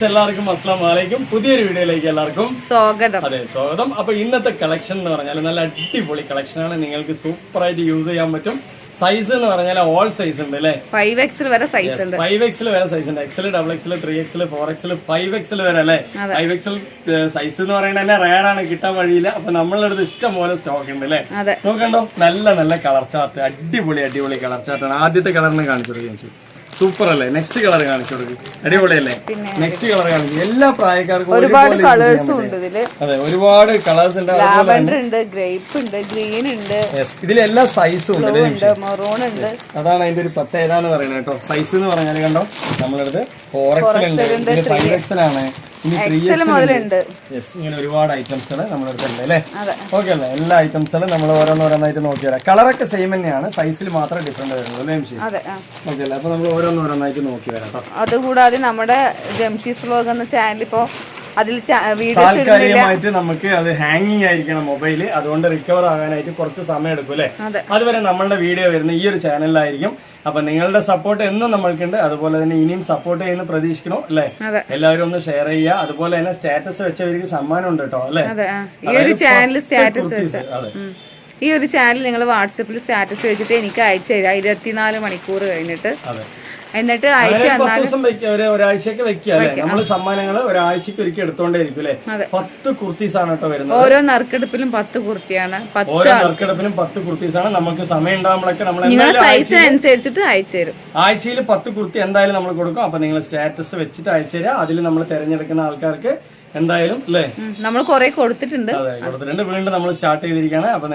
എല്ലാവർക്കും അസ്സലാമു അലൈക്കും. പുതിയൊരു വീഡിയോയിലേക്ക് എല്ലാവർക്കും സ്വാഗതം. അതെ, സ്വാഗതം. അപ്പൊ ഇന്നത്തെ കളക്ഷൻ എന്ന് പറഞ്ഞാൽ നല്ല അടിപൊളി കളക്ഷനാണ്. നിങ്ങൾക്ക് സൂപ്പർ ആയിട്ട് യൂസ് ചെയ്യാൻ പറ്റും. സൈസ് എന്ന് പറഞ്ഞാൽ ഓൾ സൈസ് ഉണ്ട് അല്ലേ? 5XL വരെ സൈസ് ഉണ്ട്. 5XL വരെ സൈസ് ഉണ്ട്. XL, XXL, 3XL, 4XL, 5XL വരെ അല്ലേ? 5XL സൈസ് എന്ന് പറയുന്നത് തന്നെ റയർ ആണ്, കിട്ടാൻ വഴിയില്ല. അപ്പൊ നമ്മളുടെ അടുത്ത് ഇഷ്ടം പോലെ സ്റ്റോക്ക് ഉണ്ട് അല്ലേ? നോക്കണ്ടോ, നല്ല നല്ല കളർ ചാർട്ട്, അടിപൊളി കളർ ചാർട്ടാണ്. ആദ്യത്തെ കളറിന് കാണിച്ചു കൊടുക്കുകയും സൂപ്പർ അല്ലേ? നെക്സ്റ്റ് കളർ കാണിച്ചു കൊടുക്കും, അടിപൊളിയല്ലേ? നെക്സ്റ്റ് കളർ കാണിക്കും. എല്ലാ പ്രായക്കാർക്കും ഒരുപാട് കളേഴ്സ് ഉണ്ട് ഇതില്. അതെ, ഒരുപാട് കളേഴ്സ് ഉണ്ട്. ലാവൻഡർ ഉണ്ട്, ഗ്രേപ്പ് ഉണ്ട്, ഗ്രീൻ ഉണ്ട്. ഇതിൽ എല്ലാ സൈസും ഉണ്ട്, മെറൂൺ ഉണ്ട്. അതാണ് അതിന്റെ ഒരു പ്രത്യേകത എന്ന് പറയുന്നത് കേട്ടോ. സൈസ് എന്ന് പറഞ്ഞാൽ കണ്ടോ, നമ്മളടുത്ത് 4XL ഉണ്ട്, 5XL ആണ്, ഇനി 3XL ഉണ്ട്. ഇങ്ങനെ ഒരുപാട് ഐറ്റംസുകൾ നമ്മുടെ അടുത്ത് ഉണ്ട് അല്ലേ? ഓക്കെ അല്ലേ? എല്ലാ ഐറ്റംസുകളും നമ്മൾ ഓരോന്നോരോന്നായിട്ട് നോക്കി വരാം. കളറൊക്കെ സെയിം തന്നെയാണ്, സൈസിൽ മാത്രമേ ഡിഫറൻറ്റ് വരുന്നുള്ളൂ അല്ലേ? ഓക്കെ അല്ലേ? അപ്പൊ നമ്മൾ ഓരോന്നോരോന്നായിട്ട് നോക്കി വരാം കേട്ടോ. അതുകൂടാതെ നമ്മുടെ ജംഷീസ് വ്ലോഗ് എന്ന ചാനൽ ഇപ്പോ അതിൽ താൽക്കാലികമായിട്ട് നമുക്ക് അത് ഹാങ്ങിങ് ആയിരിക്കണം മൊബൈല്, അതുകൊണ്ട് റിക്കവർ ആകാനായിട്ട് കുറച്ച് സമയം എടുക്കും അല്ലേ? അതുവരെ നമ്മളുടെ വീഡിയോ വരുന്ന ഈ ഒരു ചാനലിലായിരിക്കും. അപ്പൊ നിങ്ങളുടെ സപ്പോർട്ട് എന്നും നമ്മൾക്കുണ്ട്, അതുപോലെ തന്നെ ഇനിയും സപ്പോർട്ട് ചെയ്യുന്ന പ്രതീക്ഷിക്കണോ അല്ലേ? എല്ലാവരും ഒന്ന് ഷെയർ ചെയ്യുക. അതുപോലെ തന്നെ സ്റ്റാറ്റസ് വെച്ചവർക്ക് സമ്മാനം ഉണ്ട് കേട്ടോ അല്ലേ? ഈ ഒരു ചാനൽ നിങ്ങൾ വാട്സപ്പിൽ സ്റ്റാറ്റസ് വെച്ചിട്ട് എനിക്ക് അയച്ചു തരാം 24 മണിക്കൂർ കഴിഞ്ഞിട്ട്. എന്നിട്ട് ഒരാഴ്ചക്ക് വെക്കുക അല്ലെ? നമ്മള് സമ്മാനങ്ങള് ഒരാഴ്ചക്ക് ഒരിക്കൽ എടുത്തോണ്ടേയിരിക്കും അല്ലെ? 10 കുർത്തീസ് ആണ് കേട്ടോ വരുന്നത്. ഓരോ നറുക്കെടുപ്പിലും 10 കുർത്തിയാണ്. ഓരോ നറുക്കെടുപ്പിലും 10 കുർത്തീസ് ആണ്. നമുക്ക് സമയം ഉണ്ടാകുമ്പോഴൊക്കെ നമ്മൾ സൈസ് അനുസരിച്ചിട്ട് അയച്ചു തരും. ആഴ്ചയിൽ 10 കുർത്തി എന്തായാലും നമ്മൾ കൊടുക്കും. അപ്പൊ നിങ്ങൾ സ്റ്റാറ്റസ് വെച്ചിട്ട് അയച്ചു തരാം. അതിൽ നമ്മൾ തിരഞ്ഞെടുക്കുന്ന ആൾക്കാർക്ക് എന്തായാലും അല്ലേ, നമ്മൾ കുറെ കൊടുത്തിട്ടുണ്ട്. വീണ്ടും നമ്മൾ സ്റ്റാർട്ട് ചെയ്തിരിക്കുകയാണ്. അപ്പൊ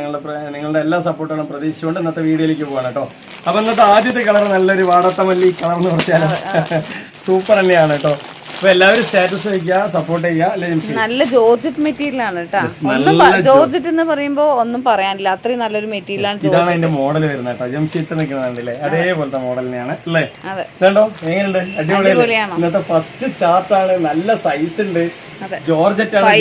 നിങ്ങളുടെ എല്ലാ സപ്പോർട്ടുകളും പ്രതീക്ഷിച്ചുകൊണ്ട് ഇന്നത്തെ വീഡിയോയിലേക്ക് പോവാണ് കേട്ടോ. അപ്പൊ ഇന്നത്തെ ആദ്യത്തെ കളർ നല്ലൊരു വാടത്തമല്ലി കളർ എന്ന് പറഞ്ഞാൽ സൂപ്പർ തന്നെയാണ് കേട്ടോ. അപ്പൊ എല്ലാവരും സ്റ്റാറ്റസ് വെക്കുക, സപ്പോർട്ട് ചെയ്യുക അല്ലേ? നല്ല ജോർജറ്റ് മെറ്റീരിയൽ ആണ് കേട്ടോ. ജോർജറ്റ് എന്ന് പറയുമ്പോ ഒന്നും പറയാനില്ല, അത്രയും നല്ലൊരു മെറ്റീരിയൽ ആണ്. ഇതാണ് അതിന്റെ മോഡൽ വരുന്നത് കേട്ടോ. ജംഷീറ്റ് നിൽക്കുന്നുണ്ടല്ലേ, അതേപോലത്തെ മോഡൽ തന്നെയാണ് അല്ലേ? കണ്ടോ എങ്ങനെയുണ്ട്? അടിപൊളിയാണ്. ഇന്നത്തെ ഫസ്റ്റ് ചാർട്ടാണ്. നല്ല സൈസ് ഉണ്ട്, ജോർജറ്റ് ആണ്,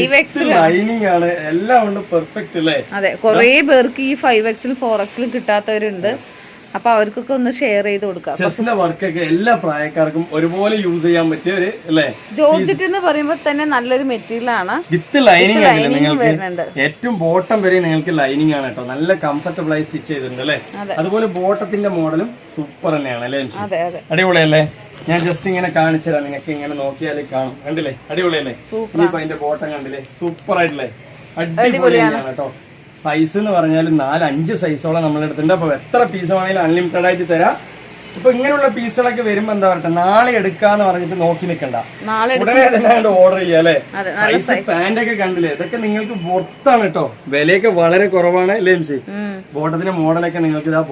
ലൈനിങ് ആണ്, എല്ലാം ഉണ്ട്. പെർഫെക്റ്റ് അല്ലേ? അതെ, കുറെ പേർക്ക് ഈ 5XL 4XL കിട്ടാത്തവരുണ്ട്. അപ്പൊ അവർക്കൊക്കെ ഒന്ന് ഷെയർ ചെയ്ത് കൊടുക്കാം. ചെസ്റ്റിന്റെ വർക്കൊക്കെ എല്ലാ പ്രായക്കാർക്കും ഒരുപോലെ യൂസ് ചെയ്യാൻ പറ്റിയ ഒരു അല്ലേ? ജോർജറ്റ് എന്ന് പറയുമ്പോൾ തന്നെ നല്ലൊരു മെറ്റീരിയൽ ആണ്. വിത്ത് ലൈനിങ് ആണ് നിങ്ങൾക്ക്. ഏറ്റവും ബോട്ടം വരെ നിങ്ങൾക്ക് ലൈനിങ് ആണ് കേട്ടോ. നല്ല കംഫർട്ടബിൾ ആയി സ്റ്റിച്ച് ചെയ്തിട്ടുണ്ട് അല്ലേ? അതുപോലെ ബോട്ടത്തിന്റെ മോഡലും സൂപ്പർ തന്നെയാണ് അല്ലേ? അടിപൊളിയല്ലേ? ഞാൻ ജസ്റ്റ് ഇങ്ങനെ കാണിച്ചു തരാം, നിങ്ങൾക്ക് ഇങ്ങനെ നോക്കിയാൽ കാണും. കണ്ടില്ലേ? അടിപൊളിയല്ലേ? ഇനിയിപ്പോ അതിന്റെ ബോട്ടം കണ്ടില്ലേ? സൂപ്പർ ആയിട്ടില്ലേ? അടിപൊളിയാണ് കേട്ടോ. സൈസ് എന്ന് പറഞ്ഞാൽ 4-5 സൈസോളം നമ്മുടെ അടുത്തുണ്ട്. അപ്പൊ എത്ര പീസ് വേണമെങ്കിലും അൺലിമിറ്റഡ് ആയിട്ട് തരാം. ഇപ്പൊ ഇങ്ങനെയുള്ള പീസുകളൊക്കെ വരുമ്പോ എന്താ പറയട്ടെ, നാളെ എടുക്കാന്ന് പറഞ്ഞിട്ട് നോക്കി നിൽക്കണ്ട, ഉടനെ തന്നെ ഓർഡർ ചെയ്യാം അല്ലേ? സൈസ് പാന്റ് ഒക്കെ കണ്ടില്ലേ? ഇതൊക്കെ നിങ്ങൾക്ക് വർത്താണ് കേട്ടോ. വിലയൊക്കെ വളരെ കുറവാണ് അല്ലേ? ബോട്ടത്തിന്റെ മോഡലൊക്കെ നിങ്ങൾക്ക് ഇതാ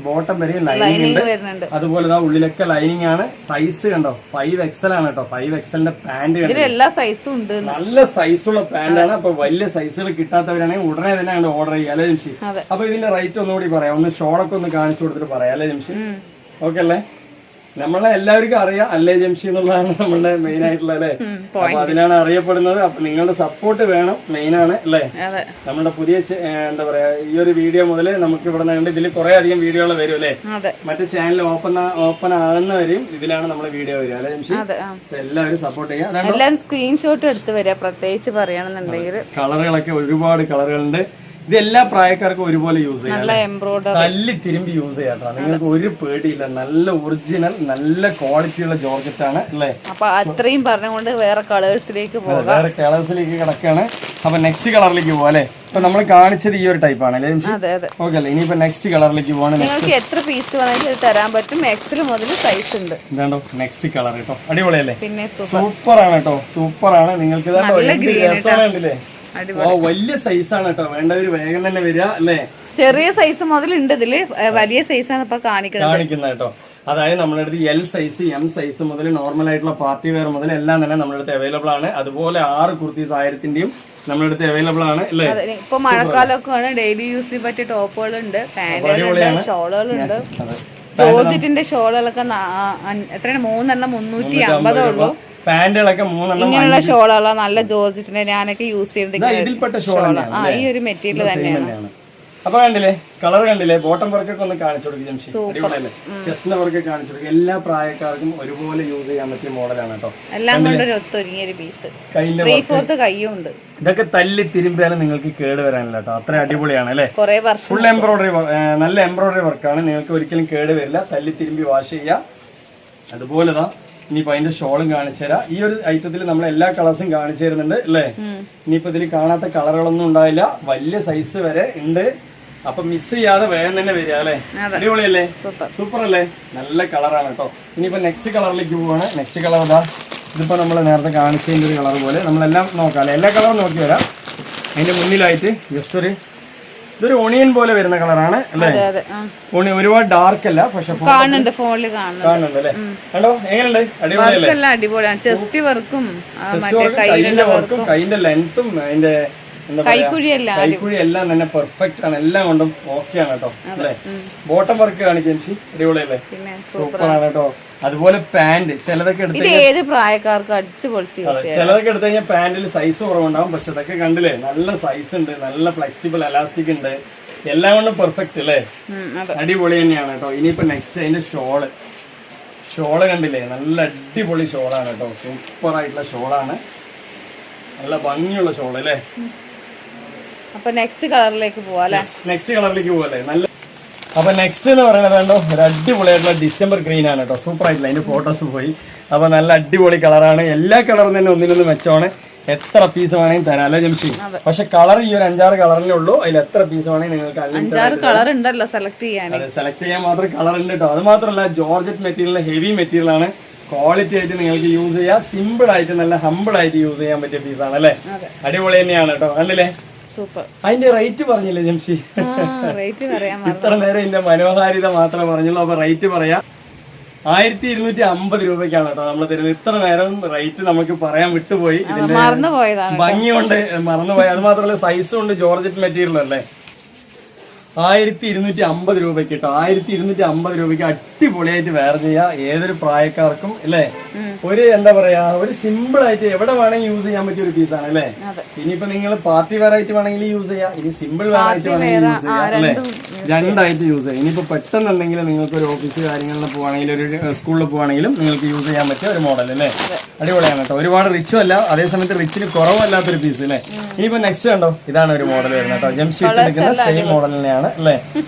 ബോട്ടം വരെയും ലൈനിങ് ഉണ്ട്. അതുപോലെ ഇതാ ഉള്ളിലൊക്കെ ലൈനിങ് ആണ്. സൈസ് കണ്ടോ, 5XL ആണ് കേട്ടോ. 5XLന്റെ പാന്റ് കണ്ടോ, എല്ലാ സൈസും ഉണ്ട്. നല്ല സൈസുള്ള പാന്റ് ആണ്. അപ്പൊ വലിയ സൈസുകൾ കിട്ടാത്തവരാണെങ്കിൽ ഉടനെ തന്നെ ഓർഡർ ചെയ്യാം അല്ലേ ജംഷി? അപ്പൊ ഇതിന്റെ റേറ്റ് ഒന്നുകൂടി പറയാം, ഒന്ന് ഷോളൊക്കെ ഒന്ന് കാണിച്ചു കൊടുത്തിട്ട് പറയാം അല്ലേ ജംഷി? ഓക്കെ അല്ലേ? നമ്മളെ എല്ലാവർക്കും അറിയാം അല്ലേ ജംഷി എന്നുള്ളതാണ് നമ്മളുടെ മെയിൻ ആയിട്ടുള്ള അല്ലേ? അപ്പൊ അതിനാണ് അറിയപ്പെടുന്നത്. അപ്പൊ നിങ്ങളുടെ സപ്പോർട്ട് വേണം, മെയിൻ ആണ് അല്ലേ? നമ്മുടെ പുതിയ എന്താ പറയാ, ഈ ഒരു വീഡിയോ മുതൽ നമുക്ക് ഇവിടെ നിന്ന് ഇതിൽ കുറെ അധികം വീഡിയോകൾ വരും അല്ലേ? മറ്റേ ചാനൽ ഓപ്പൺ ആകുന്നവരെയും ഇതിലാണ് നമ്മുടെ വീഡിയോ വരിക അല്ലേ ജംഷി? എല്ലാവരും സപ്പോർട്ട് ചെയ്യാം. എല്ലാവരും സ്ക്രീൻഷോട്ട് എടുത്ത് വരിക, പ്രത്യേകിച്ച് പറയണമെന്നുണ്ടെങ്കിൽ. കളറുകളൊക്കെ ഒരുപാട് കളറുകളുണ്ട്. ഇത് എല്ലാ പ്രായക്കാർക്കും ഒരുപോലെ യൂസ് ചെയ്യാം, തല്ലി തിരുമ്പി യൂസ് ചെയ്യാം. നിങ്ങൾക്ക് ഒരു പേടിയില്ല. നല്ല ഒറിജിനൽ നല്ല ക്വാളിറ്റിയുള്ള ജോർജറ്റ് ആണ് അല്ലേ? അപ്പൊ അത്രയും പറഞ്ഞുകൊണ്ട് വേറെ കളേഴ്സിലേക്ക് പോകാം. വേറെ കളേഴ്സിലേക്ക് കിടക്കാണ്. അപ്പൊ നെക്സ്റ്റ് കളറിലേക്ക് പോവാ അല്ലേ? അപ്പൊ നമ്മൾ കാണിച്ചത് ഈ ഒരു ടൈപ്പ് ആണ് അല്ലേ? ഓക്കെ അല്ലേ? ഇനിയിപ്പോ നെക്സ്റ്റ് കളറിലേക്ക് പോവാണ്. നിങ്ങൾക്ക് എത്ര പീസ് വേണമെങ്കിലും തരാൻ പറ്റും. XL മുതൽ സൈസ് ഉണ്ട്. ഇതാണ്ടോ നെക്സ്റ്റ് കളർ കേട്ടോ, അടിപൊളിയല്ലേ? പിന്നെ സൂപ്പർ ആണ് കേട്ടോ, സൂപ്പർ ആണ്. നിങ്ങൾക്ക് ഇതാണ്ടോ വലിയ സൈസ് ആണ് കേട്ടോ. വേണ്ടവര് വേഗം തന്നെ വരിക അല്ലേ? ചെറിയ സൈസ് മുതൽ ഉണ്ട് ഇതില്, വലിയ സൈസാണ് ഇപ്പൊ കാണിക്കുന്നത് കേട്ടോ. അതായത് നമ്മുടെ അടുത്ത് L സൈസ്, M സൈസ് മുതൽ നോർമൽ ആയിട്ടുള്ള പാർട്ടി വെയർ മുതൽ എല്ലാം തന്നെ നമ്മുടെ അടുത്ത് അവൈലബിൾ ആണ്. അതുപോലെ 6 കുർത്തീസ് 1000-ന്റെയും നമ്മുടെ അടുത്ത് അവൈലബിൾ ആണ് അല്ലേ? ഇപ്പൊ മഴക്കാലമൊക്കെ ഡെയിലി യൂസിന് പറ്റിയ ടോപ്പുകളുണ്ട്, പാന്റുകളുണ്ട്, ഷോളുകളുണ്ട്. ജോർജറ്റിന്റെ ഷോളുകളൊക്കെ എത്രയാണ്? 3 350 ഉള്ളൂ. പാന്റുകളൊക്കെ 3 ഇങ്ങനെയുള്ള ഷോളുകളോ നല്ല ജോർജറ്റിന്റെ ഞാനൊക്കെ യൂസ് ചെയ്യുന്നത് ഇതിൽപ്പെട്ട ഷോളാണ്. ഈ ഒരു മെറ്റീരിയൽ തന്നെയാണ്. അപ്പൊ കണ്ടില്ലേ, കളർ കണ്ടില്ലേ? ബോട്ടം വർക്കൊക്കെ ഒന്ന് കാണിച്ചു കൊടുക്കും ജംഷി. അടിപൊളിയല്ലേ? ചെസ്റ്റിന്റെ വർക്ക് കാണിച്ചു കൊടുക്കും. എല്ലാ പ്രായക്കാർക്കും ഒരുപോലെ യൂസ് ചെയ്യാൻ പറ്റിയ മോഡലാണ് കേട്ടോ. ഇതൊക്കെ തല്ലി തിരുമ്പിയാലും നിങ്ങൾക്ക് കേട് വരാനില്ല കേട്ടോ. അത്ര അടിപൊളിയാണ് അല്ലേ? ഫുൾ എംബ്രോയിഡറി, നല്ല എംബ്രോയിഡറി വർക്കാണ്. നിങ്ങൾക്ക് ഒരിക്കലും കേട് വരില്ല. തല്ലി തിരുമ്പി വാഷ് ചെയ്യാം. അതുപോലെതാ ഇനിയിപ്പോ അതിന്റെ ഷോളും കാണിച്ചു തരാം. ഈ ഒരു ഐറ്റത്തിൽ നമ്മൾ എല്ലാ കളേഴ്സും കാണിച്ചു തരുന്നുണ്ട് അല്ലേ? ഇനിയിപ്പോ ഇതിൽ കാണാത്ത കളറുകളൊന്നും ഉണ്ടാവില്ല. വലിയ സൈസ് വരെ ഉണ്ട്. അപ്പൊ മിസ് ചെയ്യാതെ വേഗം തന്നെ വരിക അല്ലേ? അടിപൊളിയല്ലേ? സൂപ്പർ അല്ലേ? നല്ല കളറാണ് കേട്ടോ. ഇനിയിപ്പോ നെക്സ്റ്റ് കളറിലേക്ക് പോവാണ്. നെക്സ്റ്റ് കളർ ഇതാ. ഇതിപ്പോ നമ്മൾ നേരത്തെ കാണിച്ചതിന്റെ ഒരു കളർ പോലെ നമ്മളെല്ലാം നോക്കാം അല്ലെ? എല്ലാ കളറും നോക്കി വരാം. അതിന്റെ മുന്നിലായിട്ട് ജസ്റ്റ് ഇതൊരു ഓണിയൻ പോലെ വരുന്ന കളറാണ് അല്ലേ? ഒരുപാട് ഡാർക്ക് അല്ല, പക്ഷെ കാണുന്നുണ്ട് അല്ലേ? കണ്ടോ എങ്ങനെയുണ്ട്? അടിപൊളിയല്ലേ? ചെസ്റ്റ് വർക്കും കൈന്റെ ലെങ്ത്തും അതിന്റെ കൈക്കുഴി എല്ലാം തന്നെ പെർഫെക്റ്റ് ആണ്. എല്ലാം കൊണ്ടും ഓക്കെ ആണ് കേട്ടോ അല്ലേ? ബോട്ടം വർക്ക് കാണിക്കാൻ അടിപൊളിയല്ലേ? സൂപ്പർ ആണ് കേട്ടോ. അതുപോലെ പാന്റ് ചിലതൊക്കെ എടുത്ത് ചിലതൊക്കെ എടുത്തു കഴിഞ്ഞാൽ പാന്റിൽ സൈസ് കുറവുണ്ടാവും. പക്ഷെ ഇതൊക്കെ കണ്ടില്ലേ? നല്ല സൈസ് ഉണ്ട്, നല്ല ഫ്ലെക്സിബിൾ എലാസ്റ്റിക് ഉണ്ട്. എല്ലാം കൊണ്ടും പെർഫെക്റ്റ് അല്ലേ? അടിപൊളി തന്നെയാണ് കേട്ടോ. ഇനിയിപ്പോ നെക്സ്റ്റ് അതിന്റെ ഷോള് കണ്ടില്ലേ? നല്ല അടിപൊളി ഷോളാണ് കേട്ടോ. സൂപ്പർ ആയിട്ടുള്ള ഷോളാണ്. നല്ല ഭംഗിയുള്ള ഷോള് അല്ലേ? അപ്പൊ നെക്സ്റ്റ് കളറിലേക്ക് പോവാല്ലേ? നല്ല അപ്പൊ നെക്സ്റ്റ് എന്ന് പറയുന്നത് വേണ്ടോ ഒരു അടിപൊളിയായിട്ടുള്ള ഡിസംബർ ഗ്രീൻ ആണ് കേട്ടോ. സൂപ്പർ ആയിട്ടുള്ള അതിന്റെ ഫോട്ടോസ് പോയി. അപ്പൊ നല്ല അടിപൊളി കളറാണ്. എല്ലാ കളറും തന്നെ ഒന്നിനൊന്ന് മെച്ചമാണ്. എത്ര പീസ് വേണമെങ്കിൽ തരാം അല്ലെ ജംഷി? പക്ഷെ കളർ ഈ ഒരു 5-6 കളറിനേ ഉള്ളൂ. അതിൽ എത്ര പീസ് വേണമെങ്കിൽ നിങ്ങൾക്ക് സെലക്ട് ചെയ്യാൻ മാത്രം കളർ ഉണ്ട് കേട്ടോ. അത് മാത്രമല്ല ജോർജറ്റ് മെറ്റീരിയൽ, ഹെവി മെറ്റീരിയൽ ആണ്. ക്വാളിറ്റി ആയിട്ട് നിങ്ങൾക്ക് യൂസ് ചെയ്യാം. സിമ്പിൾ ആയിട്ട് നല്ല ഹമ്പിൾ ആയിട്ട് യൂസ് ചെയ്യാൻ പറ്റിയ പീസാണ് അല്ലേ? അടിപൊളി തന്നെയാണ് കേട്ടോ. കണ്ടില്ലേ? അതിന്റെ റേറ്റ് പറഞ്ഞില്ലേ ജംഷി? ഇത്ര നേരം ഇതിന്റെ മനോഹാരിത മാത്രമേ പറഞ്ഞുള്ളൂ. അപ്പൊ റേറ്റ് പറയാം. 1250 രൂപയ്ക്കാണ് കേട്ടോ നമ്മൾ തരുന്നത്. ഇത്ര നേരം റേറ്റ് നമുക്ക് പറയാൻ വിട്ടുപോയി. ഇതിന്റെ ഭംഗി കൊണ്ട് മറന്നുപോയി. അത് മാത്രമല്ല സൈസും ഉണ്ട്, ജോർജറ്റ് മെറ്റീരിയൽ അല്ലേ? 1250 രൂപയ്ക്ക് കേട്ടോ. 1250 രൂപയ്ക്ക് അടിപൊളിയായിട്ട് വെയർ ചെയ്യാം ഏതൊരു പ്രായക്കാർക്കും അല്ലേ? ഒരു എന്താ പറയാ, ഒരു സിമ്പിൾ ആയിട്ട് എവിടെ വേണമെങ്കിൽ യൂസ് ചെയ്യാൻ പറ്റിയ ഒരു പീസാണ് അല്ലേ? ഇനിയിപ്പോ നിങ്ങൾ പാർട്ടി വെയർ ആയിട്ട് വേണമെങ്കിൽ യൂസ് ചെയ്യാം, ഇനി സിമ്പിൾ വെയർ ആയിട്ട് വേണമെങ്കിൽ യൂസ് ചെയ്യാം അല്ലേ? രണ്ടായിട്ട് യൂസ് ചെയ്യാം. ഇനിയിപ്പോ പെട്ടെന്ന് എന്തെങ്കിലും നിങ്ങൾക്ക് ഒരു ഓഫീസ് കാര്യങ്ങളിൽ പോവാണെങ്കിലും ഒരു സ്കൂളിൽ പോവാണെങ്കിലും നിങ്ങൾക്ക് യൂസ് ചെയ്യാൻ പറ്റിയ ഒരു മോഡൽ അല്ലേ? അടിപൊളിയാണ് കേട്ടോ. ഒരുപാട് റിച്ചും അല്ല, അതേസമയത്ത് റിച്ചിന് കുറവല്ലാത്തൊരു പീസ് അല്ലേ? ഇനിയിപ്പോ നെക്സ്റ്റ് കണ്ടോ, ഇതാണ് ഒരു മോഡൽ വരുന്നത് കേട്ടോ. ജംഷീറ്റ് എടുക്കുന്ന സെയിം മോഡൽ തന്നെയാണ് അല്ലേ?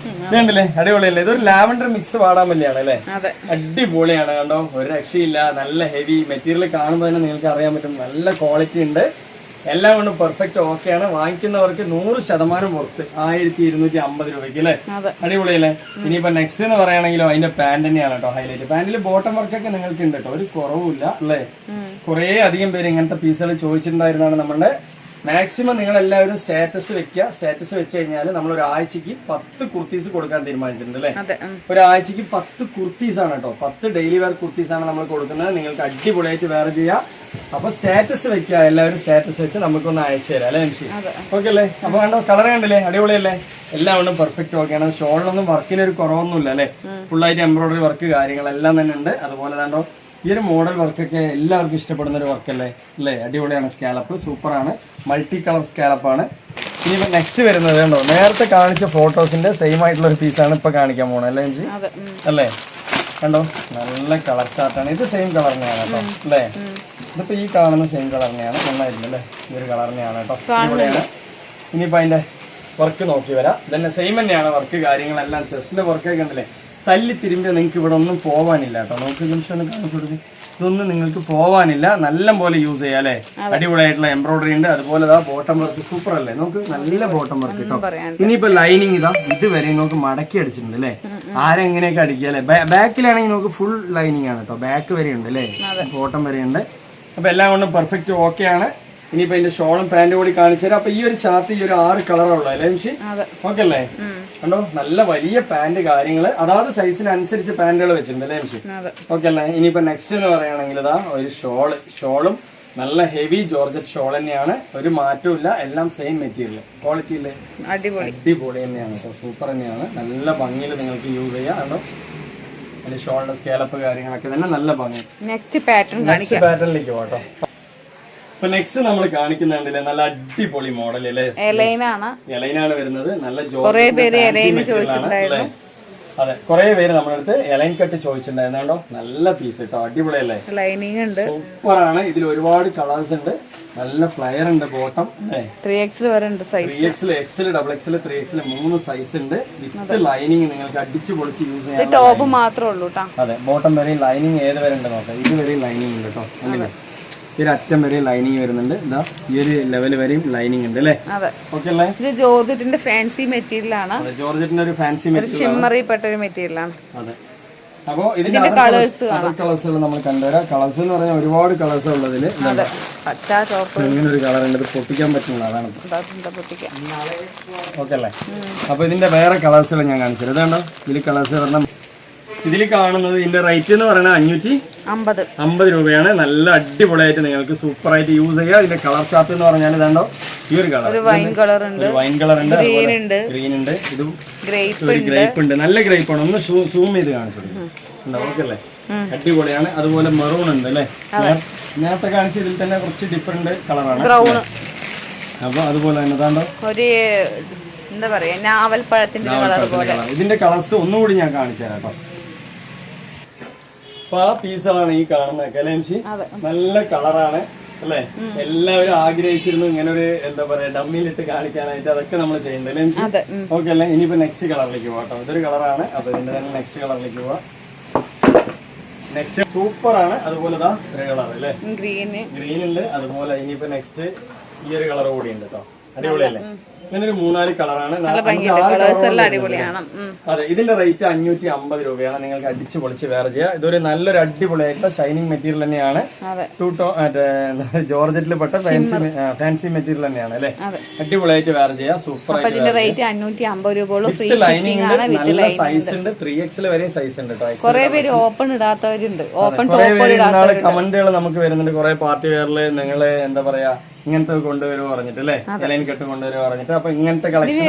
ഇതുണ്ടല്ലേ? അടിപൊളിയല്ലേ? ഇതൊരു ലാവൻഡർ മിക്സ് പാടാൻ വേണ്ടിയാണ് അല്ലേ? അടിപൊളിയാണ് കണ്ടോ. ഒരു രക്ഷയില്ല. നല്ല ഹെവി മെറ്റീരിയൽ കാണുമ്പോൾ തന്നെ നിങ്ങൾക്ക് അറിയാൻ പറ്റും. നല്ല ക്വാളിറ്റി ഉണ്ട്. എല്ലാം കൊണ്ടും പെർഫെക്റ്റ് ഓക്കെയാണ്. വാങ്ങിക്കുന്നവർക്ക് 100% വർത്ത്. 1250 രൂപയ്ക്ക് അല്ലേ? അടിപൊളിയല്ലേ? ഇനിയിപ്പോ നെക്സ്റ്റ് എന്ന് പറയുകയാണെങ്കിലോ അതിന്റെ പാന്റ് തന്നെയാണ് കേട്ടോ ഹൈലൈറ്റ്. പാന്റിൽ ബോട്ടം വർക്കൊക്കെ നിങ്ങൾക്ക് ഉണ്ട് കേട്ടോ. ഒരു കുറവുമില്ല അല്ലേ? കുറേ അധികം പേര് ഇങ്ങനത്തെ പീസുകൾ ചോദിച്ചിട്ടുണ്ടായിരുന്നാണ് നമ്മളുടെ. മാക്സിമം നിങ്ങൾ എല്ലാവരും സ്റ്റാറ്റസ് വെക്കുക. സ്റ്റാറ്റസ് വെച്ച് കഴിഞ്ഞാൽ നമ്മൾ ഒരാഴ്ചക്ക് 10 കുർത്തീസ് കൊടുക്കാൻ തീരുമാനിച്ചിട്ടുണ്ട് അല്ലേ? ഒരാഴ്ചക്ക് 10 കുർത്തീസ് ആണ് കേട്ടോ. 10 ഡെയിലി വെയർ കുർത്തീസ് ആണ് നമ്മൾ കൊടുക്കുന്നത്. നിങ്ങൾക്ക് അടിപൊളിയായിട്ട് വെയർ ചെയ്യാം. അപ്പൊ സ്റ്റാറ്റസ് വെക്കുക. എല്ലാവരും സ്റ്റാറ്റസ് വെച്ച് നമുക്കൊന്ന് അയച്ചു തരാം അല്ലേ എംഷി? ഓക്കെ അല്ലേ? അപ്പൊ കണ്ടോ കളർ കണ്ടില്ലേ? അടിപൊളിയല്ലേ? എല്ലാം കൊണ്ടും പെർഫെക്റ്റ് ഓക്കെയാണ്. ഷോളിലൊന്നും വർക്കിനൊരു കുറവൊന്നുമില്ല അല്ലേ? ഫുള്ളായിട്ട് എംബ്രോയിഡറി വർക്ക് കാര്യങ്ങളെല്ലാം തന്നെ ഉണ്ട്. അതുപോലെ കണ്ടോ ഈ ഒരു മോഡൽ വർക്കൊക്കെ എല്ലാവർക്കും ഇഷ്ടപ്പെടുന്ന ഒരു വർക്കല്ലേ അല്ലേ? അടിപൊളിയാണ്. സ്കാലപ്പ് സൂപ്പറാണ്. മൾട്ടി കളർ സ്കാലപ്പാണ്. ഇനി നെക്സ്റ്റ് വരുന്നത് കണ്ടോ, നേരത്തെ കാണിച്ച ഫോട്ടോസിന്റെ സെയിം ആയിട്ടുള്ള ഒരു പീസാണ് ഇപ്പൊ കാണിക്കാൻ പോണത് അല്ലേ എംജി? അല്ലേ? കണ്ടോ നല്ല കളർ ചാർട്ടാണ്. ഇത് സെയിം കളർ തന്നെയാണ് കേട്ടോ അല്ലേ? ഇതിപ്പോ ഈ കാണുന്ന സെയിം കളർ തന്നെയാണ്. നന്നായിരുന്നു അല്ലേ? ഈ ഒരു കളർ തന്നെയാണ് കേട്ടോ. അടിപൊളിയാണ്. ഇനിയിപ്പോ അതിന്റെ വർക്ക് നോക്കി വരാം. ഇതന്നെ സെയിം തന്നെയാണ് വർക്ക് കാര്യങ്ങളെല്ലാം. ചെസ്റ്റിന്റെ വർക്കൊക്കെ കണ്ടില്ലേ? തല്ലി തിരുമ്പിയാൽ നിങ്ങൾക്ക് ഇവിടെ ഒന്നും പോവാനില്ല കേട്ടോ. നമുക്ക് നിമിഷം ഒന്ന് കാണിച്ചു കൊടുക്കും. ഇതൊന്നും നിങ്ങൾക്ക് പോവാനില്ല. നല്ല പോലെ യൂസ് ചെയ്യാം അല്ലേ? അടിപൊളിയായിട്ടുള്ള എംബ്രോയിഡറി ഉണ്ട്. അതുപോലെ ബോട്ടം വർക്ക് സൂപ്പർ അല്ലേ? നമുക്ക് നല്ല ബോട്ടം വർക്ക് കേട്ടോ. ഇനിയിപ്പോ ലൈനിങ് ഇതുവരെ നമുക്ക് മടക്കി അടിച്ചിട്ടുണ്ട് അല്ലേ? ആരെങ്ങനെയൊക്കെ അടിക്കുക അല്ലേ? ബാക്കിലാണെങ്കിൽ നമുക്ക് ഫുൾ ലൈനിങ് ആണ് കേട്ടോ. ബാക്ക് വരെ ഉണ്ട് അല്ലേ? ബോട്ടം വരെ ഉണ്ട്. അപ്പൊ എല്ലാം കൊണ്ടും പെർഫെക്റ്റ് ഓക്കെ ആണ്. ഇനിയിപ്പോ ഇതിന്റെ ഷോളും പാന്റും കൂടി കാണിച്ചു തരാം. അപ്പൊ ഈ ഒരു ചാർട്ട് ഈ ഒരു 6 കളറുള്ള അല്ലേ മിഷി? ഓക്കെ അല്ലേ? കണ്ടോ നല്ല വലിയ പാന്റ് കാര്യങ്ങള് അതാത് സൈസിനനുസരിച്ച് പാന്റുകൾ വെച്ചിട്ടുണ്ട് അല്ലേ മിഷി? ഓക്കെ അല്ലേ? ഇനിയിപ്പോ നെക്സ്റ്റ് എന്ന് പറയുകയാണെങ്കിൽ ഇതാ ഒരു ഷോളും നല്ല ഹെവി ജോർജറ്റ് ഷോൾ തന്നെയാണ്. ഒരു മാറ്റവും ഇല്ല. എല്ലാം സെയിം മെറ്റീരിയൽ. ക്വാളിറ്റി ഇല്ലേ? അടിപൊളി തന്നെയാണ് കേട്ടോ. സൂപ്പർ തന്നെയാണ്. നല്ല ഭംഗിയിൽ നിങ്ങൾക്ക് യൂസ് ചെയ്യാം. കണ്ടോ അതിന്റെ ഷോളിന്റെ സ്കേലപ്പ് കാര്യങ്ങളൊക്കെ തന്നെ നല്ല ഭംഗി. നെക്സ്റ്റ് പാറ്റേണിലേക്ക് പോട്ടോ. അപ്പൊ നെക്സ്റ്റ് നമ്മൾ കാണിക്കുന്നുണ്ടല്ലേ നല്ല അടിപൊളി മോഡൽ അല്ലേ, എലൈനാണ് വരുന്നത്. നല്ല ജോർജറ്റ്. അതെ, കുറെ പേര് നമ്മുടെ അടുത്ത് എലൈൻ കട്ട് ചോദിച്ചിട്ടുണ്ടായിരുന്നു. നല്ല പീസ് കേട്ടോ, അടിപൊളിയല്ലേ, സൂപ്പറാണ്. ഇതിൽ ഒരുപാട് കളേഴ്സ് ഉണ്ട്, നല്ല ഫ്ലയർ ഉണ്ട്. ബോട്ടം 3XL വരെ ഉണ്ട്, 3XL, XL, XXL, 3XL 3 size ഉണ്ട്. വിത്ത് ലൈനിങ് നിങ്ങൾക്ക് അടിച്ചു പൊളിച്ച് യൂസ് ചെയ്യാം. ടോപ്പ് മാത്രമേ ഉള്ളൂ. അതെ, ബോട്ടം വരെയും ലൈനിങ് ഏത് വരെ ഉണ്ട് നോക്കാം. ഇത് വരെയും ലൈനിങ് ഉണ്ട് കേട്ടോ. അങ്ങനെ ഈ അറ്റം വരെ ലൈനിങ് വരുന്നുണ്ട്. ഇതാ ഈ ഒരു ലെവൽ വരെയും ലൈനിങ് ഉണ്ട് അല്ലേ. ഓക്കെ അല്ലേ. ഇത് ജോർജറ്റിന്റെ ഫാൻസി മെറ്റീരിയൽ ആണ്. ജോർജറ്റിന്റെ ഒരു ഫാൻസി മെറ്റീരിയൽ, ഷിമ്മറിൽ പെട്ട ഒരു മെറ്റീരിയൽ ആണ്. അതെ. അപ്പോ ഇതിന്റെ കളേഴ്സുകൾ നമ്മൾ കണ്ടുവരാം. കളേഴ്സ് എന്ന് പറഞ്ഞാൽ ഒരുപാട് കളേഴ്സ് ഉള്ളതിൽ ഇങ്ങനെ ഒരു കളർ ഉണ്ട്, ഇത് പൊട്ടിക്കാൻ പറ്റുന്നില്ല, അതാണ്. ഓക്കെ അല്ലേ. അപ്പൊ ഇതിന്റെ വേറെ കളേഴ്സുകൾ ഞാൻ കാണിച്ചത്. ഇതാണ്ടോ ഇതിൽ കളേഴ്സ് പറഞ്ഞാൽ ഇതിൽ കാണുന്നത് ഇതിന്റെ റേറ്റ് എന്ന് പറയുന്നത് 550 രൂപയാണ്. നല്ല അടിപൊളിയായിട്ട് നിങ്ങൾക്ക് സൂപ്പർ ആയിട്ട് യൂസ് ചെയ്യാം. ഇതിന്റെ കളർ ചാർട്ട് എന്ന് പറഞ്ഞാൽ ഇതാണ്ടോ ഈ ഒരു കളർ, വൈൻ കളർ ഉണ്ട്, ഗ്രീൻ ഉണ്ട്, ഇതും ഗ്രേപ്പ് ഉണ്ട്. നല്ല ഗ്രേപ്പ് ആണ്. ഒന്ന് സൂം ചെയ്ത് കാണിച്ചു. ഓക്കെ അല്ലേ, അടിപൊളിയാണ്. അതുപോലെ മെറൂൺ ഉണ്ട് അല്ലേ, നേരത്തെ കാണിച്ച ഇതിൽ തന്നെ കുറച്ച് ഡിഫറെന്റ് കളറാണ്. അപ്പൊ അതുപോലെ തന്നെ ഇതാണ്ടോ ഒരു എന്താ പറയാ നാവൽപ്പഴത്തിന്റെ കളർ പോലെ. ഇതിന്റെ കളേഴ്സ് ഒന്നുകൂടി ഞാൻ കാണിച്ചു തരാം കേട്ടോ. അപ്പൊ ആ പീസുകളാണ് ഈ കാണുന്നത്. കലേംശി നല്ല കളറാണ് അല്ലേ. എല്ലാവരും ആഗ്രഹിച്ചിരുന്നു ഇങ്ങനെ ഒരു എന്താ പറയാ ഡമ്മിയിലിട്ട് കാണിക്കാനായിട്ട്. അതൊക്കെ നമ്മൾ ചെയ്യുന്നത് കലേംശി. ഓക്കെ അല്ലേ. ഇനിയിപ്പോ നെക്സ്റ്റ് കളറിലേക്ക് പോകാം. ഇതൊരു കളറാണ്. അപ്പൊ ഇതിന്റെ തന്നെ നെക്സ്റ്റ് കളറിലേക്ക് പോവാം. നെക്സ്റ്റ് സൂപ്പർ ആണ്. അതുപോലെ ഒരു കളർ അല്ലേ, ഗ്രീൻ ഉണ്ട്. അതുപോലെ ഇനിയിപ്പോ നെക്സ്റ്റ് ഈ ഒരു കളർ കൂടി ഉണ്ട് കേട്ടോ. അടിപൊളിയല്ലേ. ഇങ്ങനെ ഒരു 3-4 കളറാണ്. അതെ, ഇതിന്റെ റേറ്റ് 550 രൂപയാണ്. നിങ്ങൾക്ക് അടിച്ചു പൊളിച്ച് വേറെ ചെയ്യാം. ഇതൊരു നല്ലൊരു അടിപൊളിയായിട്ടുള്ള ഷൈനിങ് മെറ്റീരിയൽ തന്നെയാണ്. ജോർജറ്റിൽ പെട്ട ഫാൻസി മെറ്റീരിയൽ തന്നെയാണ് അല്ലെ. അടിപൊളിയായിട്ട് വേറെ ചെയ്യാം. സൂപ്പർ ആയിട്ട് ലൈനിങ് ഉണ്ട്. നല്ല സൈസ് ഉണ്ട്. 3XL വരെ സൈസ് ഉണ്ട് കേട്ടോ. ഓപ്പൺ ഇടാത്തവരുണ്ട്. കമന്റുകൾ നമുക്ക് വരുന്നുണ്ട്. കുറെ പാർട്ടി വെയറില് നിങ്ങള് എന്താ പറയാ ഇങ്ങനത്തെ കൊണ്ടുവരുമോ പറഞ്ഞിട്ട് അല്ലേ, എലൈൻ കെട്ട് കൊണ്ടുവരുമോ പറഞ്ഞിട്ട്. അപ്പൊ ഇങ്ങനത്തെ കളക്ഷൻ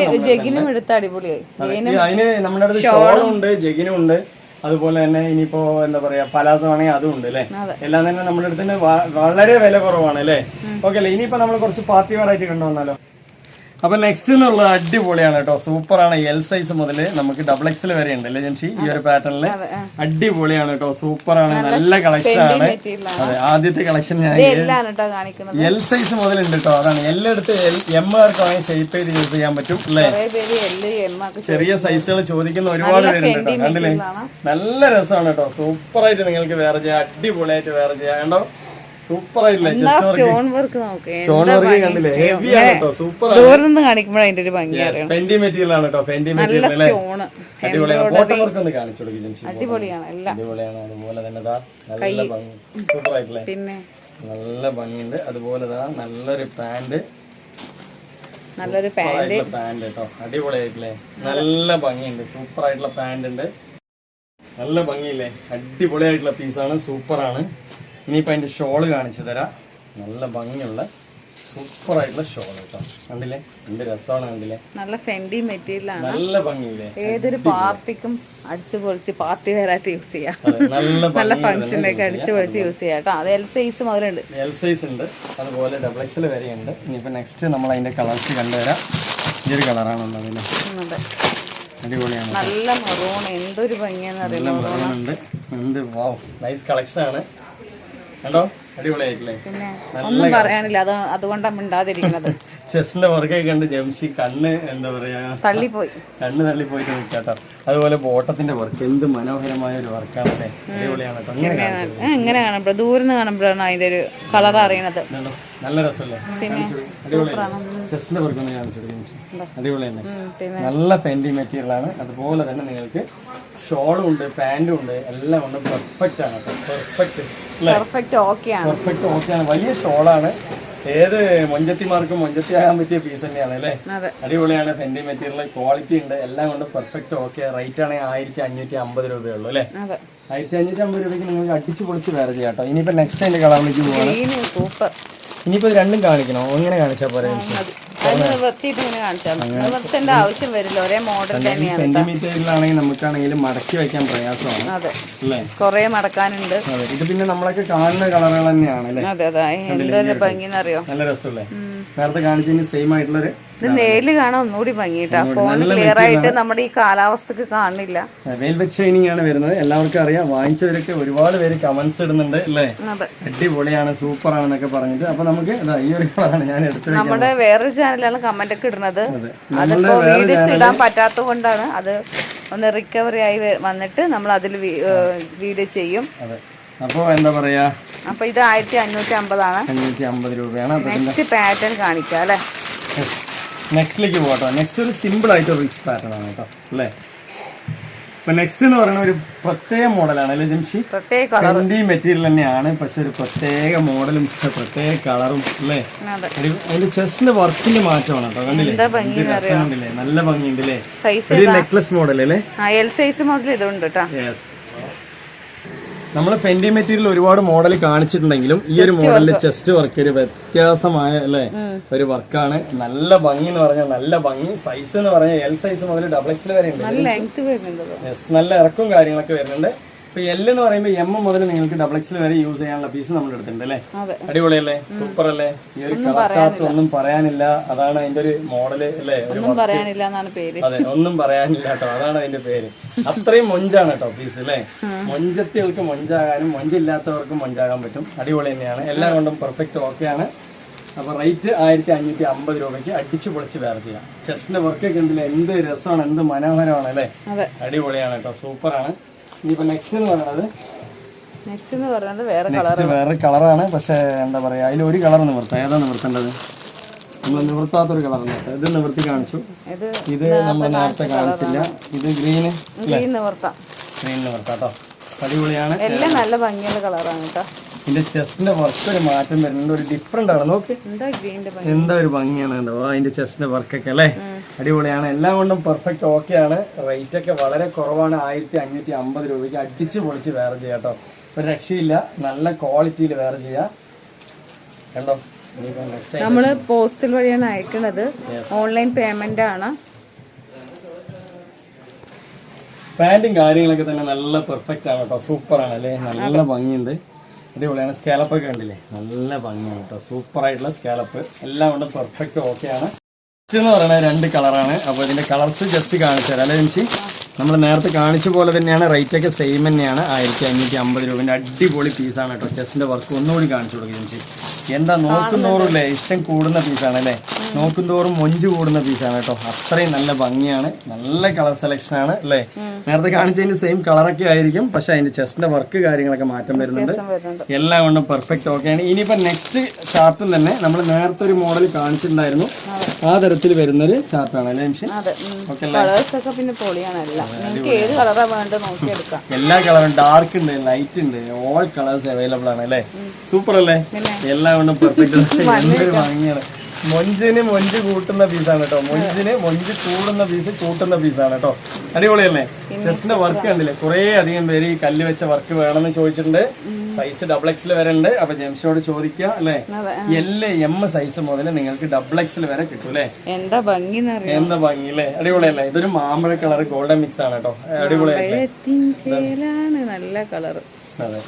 അതിന് നമ്മുടെ അടുത്ത് ഷോളും ഉണ്ട്, ജഗിനും ഉണ്ട്. അതുപോലെ തന്നെ ഇനിയിപ്പോ എന്താ പറയാ പലാസോ ആണെങ്കിൽ അതും ഉണ്ട് അല്ലെ. എല്ലാം തന്നെ നമ്മുടെ അടുത്ത് വളരെ വില കുറവാണ് അല്ലേ. ഓക്കെ അല്ലേ. ഇനിയിപ്പോ നമ്മൾ കുറച്ച് പാർട്ടി വെയർ ആയിട്ട് കണ്ടുവന്നാലോ. അപ്പൊ നെക്സ്റ്റ് എന്നുള്ളത് അടിപൊളിയാണ് കേട്ടോ, സൂപ്പറാണ്. എൽ സൈസ് മുതൽ നമുക്ക് XXL വരെ ഉണ്ട് അല്ലേ ജംഷി. ഈ ഒരു പാറ്റേണില് അടിപൊളിയാണ് കേട്ടോ, സൂപ്പറാണ്. നല്ല കളക്ഷൻ ആണ്. അതെ, ആദ്യത്തെ കളക്ഷൻ ഞാൻ എൽ സൈസ് മുതൽ ഉണ്ട് കേട്ടോ. അതാണ് എല്ലായിടത്ത് എമ്മുകാർക്കാണെങ്കിൽ ഷേപ്പ് ചെയ്ത് യൂസ് ചെയ്യാൻ പറ്റും അല്ലേ. ചെറിയ സൈസുകൾ ചോദിക്കുന്ന ഒരുപാട് പേരുണ്ട് കേട്ടോ. കണ്ടില്ലേ, നല്ല രസമാണ് കേട്ടോ. സൂപ്പറായിട്ട് നിങ്ങൾക്ക് വേറെ ചെയ്യാം, അടിപൊളിയായിട്ട് വേറെ ചെയ്യാം. കണ്ടോ, സൂപ്പർ ആയില്ലേ. സ്റ്റോൺ വർക്ക് കണ്ടില്ലേ, ഹെവി ആണ് കേട്ടോ. സൂപ്പർ ഫെൻഡി മെറ്റീരിയൽ ആണ് കേട്ടോ. ഫെൻഡി മെറ്റീരിയൽ അല്ലേ, അടിപൊളിയാണ്. ബോട്ടം വർക്ക് ഒന്ന് കാണിച്ചു കൊടുക്കും. അടിപൊളിയാണ്. അതുപോലെ തന്നെ നല്ല ഭംഗി, സൂപ്പർ ആയിട്ടില്ലേ, നല്ല ഭംഗിയുണ്ട്. അതുപോലെ നല്ലൊരു പാന്റ്, പാന്റ് കേട്ടോ. അടിപൊളിയായിട്ടില്ലേ, നല്ല ഭംഗിയുണ്ട്. സൂപ്പർ ആയിട്ടുള്ള പാന്റ് ഉണ്ട്, നല്ല ഭംഗിയില്ലേ, അടിപൊളിയായിട്ടുള്ള പീസാണ്, സൂപ്പറാണ്. ഇനിയിപ്പോൾ അതിൻ്റെ ഷോള് കാണിച്ചു തരാം. നല്ല ഭംഗിയുള്ള സൂപ്പർ ആയിട്ടുള്ള ഷോൾ കേട്ടോ. കണ്ടില്ലേ, എന്ത് രസമാണ്. കണ്ടില്ലേ, നല്ല ഫെൻഡി മെറ്റീരിയൽ ആണ്, നല്ല ഭംഗിയില്ലേ. ഏതൊരു പാർട്ടിക്കും അടിച്ചു പൊളിച്ച് പാർട്ടി വെയറായിട്ട് യൂസ് ചെയ്യാം. നല്ല ഫംഗ്ഷനിലേക്ക് അടിച്ചു പൊളിച്ച് യൂസ് ചെയ്യാം കേട്ടോ. അത് എൽ സൈസ് മുതലുണ്ട്, എൽ സൈസ് ഉണ്ട്. അതുപോലെ XXL വരെ ഉണ്ട്. ഇനിയിപ്പോൾ നെക്സ്റ്റ് നമ്മൾ അതിൻ്റെ കളേഴ്സ് കണ്ടുവരാം. ഈ ഒരു കളറാണ് ഉള്ളത്. അടിപൊളിയാണ്, നല്ല മെറൂൺ. എന്തൊരു ഭംഗിയാന്ന് അറിയാം. എന്ത് വാവ്, നൈസ് കളക്ഷൻ ആണ് കണ്ടോ. അടിപൊളിയായിട്ടില്ലേ, പിന്നെ ഒന്നും പറയാനില്ല. അതുകൊണ്ടാണ് മിണ്ടാതിരിക്കുന്നത്. ചെസ്റ്റിന്റെ വർക്കൊക്കെ കണ്ട് ജംഷി കണ്ണ് എന്താ പറയാ കണ്ണ് തള്ളിപ്പോയിട്ട് നിൽക്കാട്ടോ. അതുപോലെ ബോട്ടത്തിന്റെ വർക്ക് എന്ത് മനോഹരമായ ഒരു വർക്കാണല്ലേ, അടിപൊളിയാണ് കേട്ടോ. ഇങ്ങനെ കാണുമ്പോൾ ദൂരം കാണുമ്പോഴാണ് അതിന്റെ ഒരു കളർ അറിയണത്. നല്ല രസമല്ലേ, അടിപൊളിയാണ്. ചെസ്റ്റിന്റെ വർക്ക് ഒന്ന് കാണിച്ചു, അടിപൊളിയാണ്. നല്ല ഫെൻഡി മെറ്റീരിയൽ ആണ്. അതുപോലെ തന്നെ നിങ്ങൾക്ക് ഷോളും ഉണ്ട്, പാന്റും ഉണ്ട്, എല്ലാം ഉണ്ട്. പെർഫെക്റ്റ് ആണ് കേട്ടോ, പെർഫെക്റ്റ് ഓക്കെയാണ്. വലിയ ഷോളാണ്. ഏത് മൊഞ്ചത്തിമാർക്കും മൊഞ്ചത്തിയാകാൻ പറ്റിയ പീസ് തന്നെയാണ് അല്ലേ. അടിപൊളിയാണ്. ഫെൻഡി മെറ്റീരിയൽ ക്വാളിറ്റി ഉണ്ട്, എല്ലാം കൊണ്ട് പെർഫെക്റ്റ് ഓക്കെ. റേറ്റ് ആണെങ്കിൽ 1550 രൂപയുള്ളൂ അല്ലേ. 1550 രൂപയ്ക്ക് നിങ്ങൾക്ക് അടിച്ച് പൊളിച്ച് വേറെ ചെയ്യാം കേട്ടോ. ഇനിയിപ്പോ നെക്സ്റ്റ് അതിന്റെ കളറിലേക്ക് പോവാണ്. സൂപ്പർ. ഇനിയിപ്പോ ഇത് രണ്ടും കാണിക്കണോ? എങ്ങനെ കാണിച്ചാ പോരെ? ആവശ്യം വരില്ല, ഒരേ മോഡൽ തന്നെയാണ്. സെന്റിമീറ്ററിലാണെങ്കിൽ നമുക്കാണെങ്കിലും മടക്കി വെക്കാൻ പ്രയാസമാണ് അല്ലേ? കൊറേ മടക്കാനുണ്ട്. ഇത് പിന്നെ നമ്മളൊക്കെ കാണുന്ന കളറുകൾ തന്നെയാണ് അല്ലേ? അതെ അതെ, എന്തൊരു ഭംഗിന്നറിയോ. നല്ല രസമല്ലേ? നേരത്തെ കാണിച്ചതിന് സെയിം ആയിട്ടുള്ളൊരു ഇത് നേരില് കാണാൻ ഒന്നുകൂടി ഭംഗിട്ടാ. ഫോണിൽ ക്ലിയർ ആയിട്ട് നമ്മുടെ ഈ കാലാവസ്ഥക്ക് കാണില്ല. വെൽവെറ്റ് ഷൈനിങ് ആണ് വരുന്നത്. എല്ലാവർക്കും അറിയാം, വാങ്ങിച്ചവരൊക്കെ ഒരുപാട് പേര് കമന്റ്സ് ഇടുന്നുണ്ട് അല്ലേ? അടിപൊളിയാണ്, സൂപ്പർ ആണെന്നൊക്കെ പറഞ്ഞിട്ട്. അപ്പൊ നമുക്ക് ഈ ഒരു കളറാണ് ഞാൻ എടുത്തത്. നമ്മുടെ വേറൊരു ചാനലാണ് കമന്റ് ഒക്കെ ഇടുന്നത്. അതിപ്പോ വീഡിയോസ് ഇടാൻ പറ്റാത്തത് കൊണ്ടാണ്. അത് ഒന്ന് റിക്കവറി ആയി വന്നിട്ട് നമ്മൾ അതിൽ വീഡിയോ ചെയ്യും. അപ്പൊ എന്താ പറയാ, അപ്പൊ ഇത് 1550 ആണ്. 550 രൂപയാണ്. നെക്സ്റ്റ് പാറ്റേൺ കാണിക്കാം അല്ലെ? നെക്സ്റ്റിലേക്ക് പോകട്ടോ. നെക്സ്റ്റ് ഒരു സിമ്പിൾ ആയിട്ട് റിച്ച് പാറ്റേൺ ആണ് കേട്ടോ അല്ലേ? ഇപ്പൊ നെക്സ്റ്റ് എന്ന് പറയുന്ന ഒരു പ്രത്യേക മോഡലാണ് അല്ലേ ജംഷി? ട്രെൻഡി മെറ്റീരിയൽ തന്നെയാണ്, പക്ഷെ ഒരു പ്രത്യേക മോഡലും പ്രത്യേക കളറും അല്ലേ? അതിന്റെ ചെസ്റ്റിന്റെ വർക്കിന്റെ മാറ്റമാണ് കേട്ടോ. കണ്ടില്ലേ? നല്ല ഭംഗിയുണ്ട് അല്ലേ? ഒരു നെക്ലസ് മോഡൽ അല്ലേ? എൽ സൈസ് മോഡൽ ഇതുണ്ട് കേട്ടോ. നമ്മൾ ഫെൻഡി മെറ്റീരിയൽ ഒരുപാട് മോഡൽ കാണിച്ചിട്ടുണ്ടെങ്കിലും ഈ ഒരു മോഡലിൽ ചെസ്റ്റ് വർക്ക് ഒരു വ്യത്യാസമായ അല്ലേ ഒരു വർക്കാണ്. നല്ല ഭംഗി എന്ന് പറഞ്ഞാൽ നല്ല ഭംഗി. സൈസ് എന്ന് പറഞ്ഞാൽ എൽ സൈസ് മുതൽ XXL വരെ ഉണ്ട്. നല്ല ഇറക്കും കാര്യങ്ങളൊക്കെ വരുന്നുണ്ട്. ഇപ്പൊ എൽ എന്ന് പറയുമ്പോൾ എം മുതൽ നിങ്ങൾക്ക് XXL വരെ യൂസ് ചെയ്യാനുള്ള പീസ് നമ്മൾ എടുത്തിട്ടുണ്ട് അല്ലേ? അടിപൊളിയല്ലേ? സൂപ്പർ അല്ലേ? ഈ ഒരു കളർ ചാർട്ട് ഒന്നും പറയാനില്ല. അതാണ് അതിന്റെ ഒരു മോഡല് അല്ലേ? അതെ, ഒന്നും പറയാനില്ല കേട്ടോ. അതാണ് അതിന്റെ പേര്. അത്രയും മൊഞ്ചാണ് കേട്ടോ പീസ് അല്ലേ? മൊഞ്ചത്തികൾക്ക് മൊഞ്ചാകാനും മൊഞ്ചില്ലാത്തവർക്കും മൊഞ്ചാകാൻ പറ്റും. അടിപൊളി തന്നെയാണ്. എല്ലാം കൊണ്ടും പെർഫെക്റ്റ് ഓക്കെയാണ്. അപ്പൊ റേറ്റ് 1550 രൂപയ്ക്ക് അടിച്ചു പൊളിച്ച് വേറെ ചെയ്യാം. ചെസ്റ്റിന്റെ വർക്കൊക്കെ ഉണ്ടല്ലേ? എന്ത് രസമാണ്, എന്ത് മനോഹരമാണ് അല്ലേ? അടിപൊളിയാണ് കേട്ടോ, സൂപ്പറാണ്. ഇനിയിപ്പോ നെക്സ്റ്റ് എന്ന് പറയുന്നത് വേറെ കളറാണ്. പക്ഷെ എന്താ പറയാ, അതിൽ ഒരു കളർ നിവർത്താം. ഏതാ നിവർത്തേണ്ടത്? നമ്മൾ നിവർത്താത്തൊരു കളറാണ്. ഇത് നിവർത്തി കാണിച്ചു. ഇത് നമ്മൾ നേരത്തെ കാണിച്ചില്ല. ഇത് ഗ്രീൻ നിവർത്താം കേട്ടോ. അടിപൊളിയാണ്. എല്ലാം നല്ല ഭംഗിയുള്ള കളറാണ് കേട്ടോ. ഇതിന്റെ ചെസ്റ്റിന്റെ വർക്ക് ഒരു മാറ്റം വരുന്നുണ്ട്. ഒരു ഡിഫറെന്റ് ആണ്. നോക്ക് എന്താ ഒരു ഭംഗിയാണ് കണ്ടോ അതിന്റെ ചെസ്റ്റിന്റെ വർക്കൊക്കെ അല്ലേ? അടിപൊളിയാണ്. എല്ലാം കൊണ്ടും പെർഫെക്റ്റ് ഓക്കെയാണ്. റേറ്റ് ഒക്കെ വളരെ കുറവാണ്. 1550 രൂപയ്ക്ക് അടിച്ചു പൊളിച്ച് വേറെ ചെയ്യാം കേട്ടോ. ഒരു രക്ഷയില്ല. നല്ല ക്വാളിറ്റിയിൽ വേറെ ചെയ്യാം കണ്ടോ. നമ്മള് പോസ്റ്റൽ വഴിയാണ് അയക്കുന്നത്. ഓൺലൈൻ പേയ്മെന്റ് ആണ്. പാന്റും കാര്യങ്ങളൊക്കെ തന്നെ നല്ല പെർഫെക്റ്റ് ആണ് കേട്ടോ. സൂപ്പർ ആണ് അല്ലേ? നല്ല ഭംഗിയുണ്ട്. അടിപൊളിയാണ്. സ്കാലപ്പൊക്കെ കണ്ടില്ലേ? നല്ല ഭംഗിയാണ് കേട്ടോ. സൂപ്പർ ആയിട്ടുള്ള സ്കാലപ്പ്. എല്ലാം കൊണ്ടും പെർഫെക്റ്റ് ഓക്കെയാണ്. എന്ന് പറയുന്നത് 2 കളറാണ്. അപ്പോൾ ഇതിന്റെ കളർസ് ജസ്റ്റ് കാണിച്ചു തരാം അല്ലേ ജംഷി? നമ്മൾ നേരത്തെ കാണിച്ച പോലെ തന്നെയാണ്. റേറ്റ് ഒക്കെ സെയിം തന്നെയാണ്. 1550 രൂപേൻ്റെ അടിപൊളി പീസാണ് കേട്ടോ. ചെസ്റ്റിന്റെ വർക്ക് ഒന്നുകൂടി കാണിച്ചു കൊടുക്കും ജംഷി. എന്താ നോക്കുന്തോറും അല്ലേ ഇഷ്ടം കൂടുന്ന പീസാണ് അല്ലേ? നോക്കുന്തോറും മൊഞ്ച് കൂടുന്ന പീസാണ് കേട്ടോ. അത്രയും നല്ല ഭംഗിയാണ്. നല്ല കളർ സെലക്ഷൻ ആണ് അല്ലേ? നേരത്തെ കാണിച്ചതിന്റെ സെയിം കളറൊക്കെ ആയിരിക്കും, പക്ഷെ അതിന്റെ ചെസ്റ്റിന്റെ വർക്ക് കാര്യങ്ങളൊക്കെ മാറ്റം വരുന്നുണ്ട്. എല്ലാം കൊണ്ടും പെർഫെക്റ്റ് ഓക്കെയാണ്. ഇനിയിപ്പോ നെക്സ്റ്റ് ചാർട്ടും തന്നെ നമ്മൾ നേരത്തെ ഒരു മോഡൽ കാണിച്ചിട്ടുണ്ടായിരുന്നു. ആ തരത്തിൽ വരുന്നൊരു ചാർട്ടാണ് അല്ലേ ജംഷി? എല്ലാ കളറും ഡാർക്ക് ഉണ്ട്, ലൈറ്റ് ഉണ്ട്, ഓൾ കളേഴ്സ് അവൈലബിൾ ആണ് അല്ലേ? സൂപ്പർ അല്ലേ? എല്ലാം കൊണ്ടും പെർഫെക്റ്റ്. എന്തൊരു ഭംഗിയാണ്. മൊഞ്ചിന് മൊഞ്ച് കൂട്ടുന്ന പീസാണ് കേട്ടോ. മൊഞ്ച് കൂടുന്ന പീസ് കൂട്ടുന്ന പീസാണ് കേട്ടോ. അടിപൊളിയല്ലേ? ചെസ്റ്റിന്റെ വർക്ക് കണ്ടില്ലേ? കുറെ അധികം പേര് ഈ കല്ല് വെച്ച വർക്ക് വേണമെന്ന് ചോദിച്ചിട്ടുണ്ട്. സൈസ് XXL വരെ ഉണ്ട്. അപ്പൊ ജെംസിനോട് ചോദിക്കുക അല്ലേ? M സൈസ് മുതൽ നിങ്ങൾക്ക് XXL വരെ കിട്ടും അല്ലേ? എന്താ ഭംഗി അല്ലേ? അടിപൊളിയല്ലേ? ഇതൊരു മാമ്പഴ കളർ ഗോൾഡൻ മിക്സ് ആണ് കേട്ടോ. അടിപൊളിയല്ലേ? നല്ല കളർ. അതെ,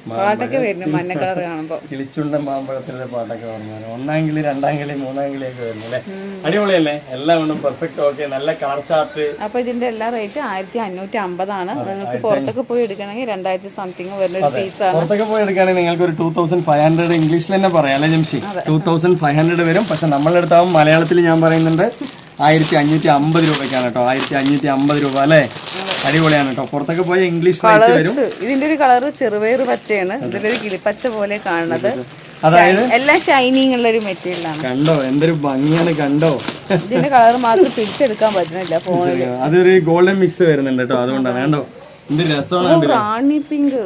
പാട്ടൊക്കെ വരുന്നു മഞ്ഞ കളർ കാണുമ്പോ. കിളിച്ചുണ്ട മാമ്പഴത്തിന്റെ പാട്ടൊക്കെ പറഞ്ഞു. 1-ാം കിളി 2-ാം കിളി 3-ാം കിളിയൊക്കെ വരുന്നു അല്ലേ? അടിപൊളിയല്ലേ? എല്ലാം കൊണ്ടും പെർഫെക്റ്റ് ഓക്കെ. നല്ല കളർ ചാർട്ട്. അപ്പൊ ഇതിന്റെ എല്ലാ റേറ്റ് 1550 ആണ്. നിങ്ങൾക്ക് പുറത്തൊക്കെ പോയി എടുക്കണമെങ്കിൽ 2000 സംതിങ് വരുന്ന ഒരു പീസാണ്. പുറത്തൊക്കെ പോയി എടുക്കുകയാണെങ്കിൽ നിങ്ങൾക്ക് ഒരു 2500 ഇംഗ്ലീഷിൽ തന്നെ പറയാം അല്ലേ ജംഷി? 2500 വരും. പക്ഷെ നമ്മളുടെ അടുത്താവും മലയാളത്തിൽ ഞാൻ പറയുന്നുണ്ട് 1550 രൂപയ്ക്കാണ് കേട്ടോ. 1550 രൂപ അല്ലേ? അടിപൊളിയാണ് കേട്ടോ. പുറത്തൊക്കെ പോയ ഇംഗ്ലീഷ് വരും. ഇതിന്റെ ഒരു കളർ ചെറുപയർ പച്ചയാണ്. ഇതിന്റെ ഒരു കിളിപ്പച്ച പോലെ കാണുന്നത്. അതായത് എല്ലാം ഷൈനിങ് ഉള്ള ഒരു മെറ്റീരിയൽ ആണ്. കണ്ടോ എന്തൊരു ഭംഗിയാണ്. കണ്ടോ ഇതിന്റെ കളർ മാത്രം പിടിച്ചെടുക്കാൻ പറ്റുന്നില്ല ഫോണില്. അതൊരു ഗോൾഡൻ മിക്സ് വരുന്നുണ്ട് കേട്ടോ. അതുകൊണ്ടാണ്. കണ്ടോ എന്ത് രസമാണ്. റാണി പിങ്ക്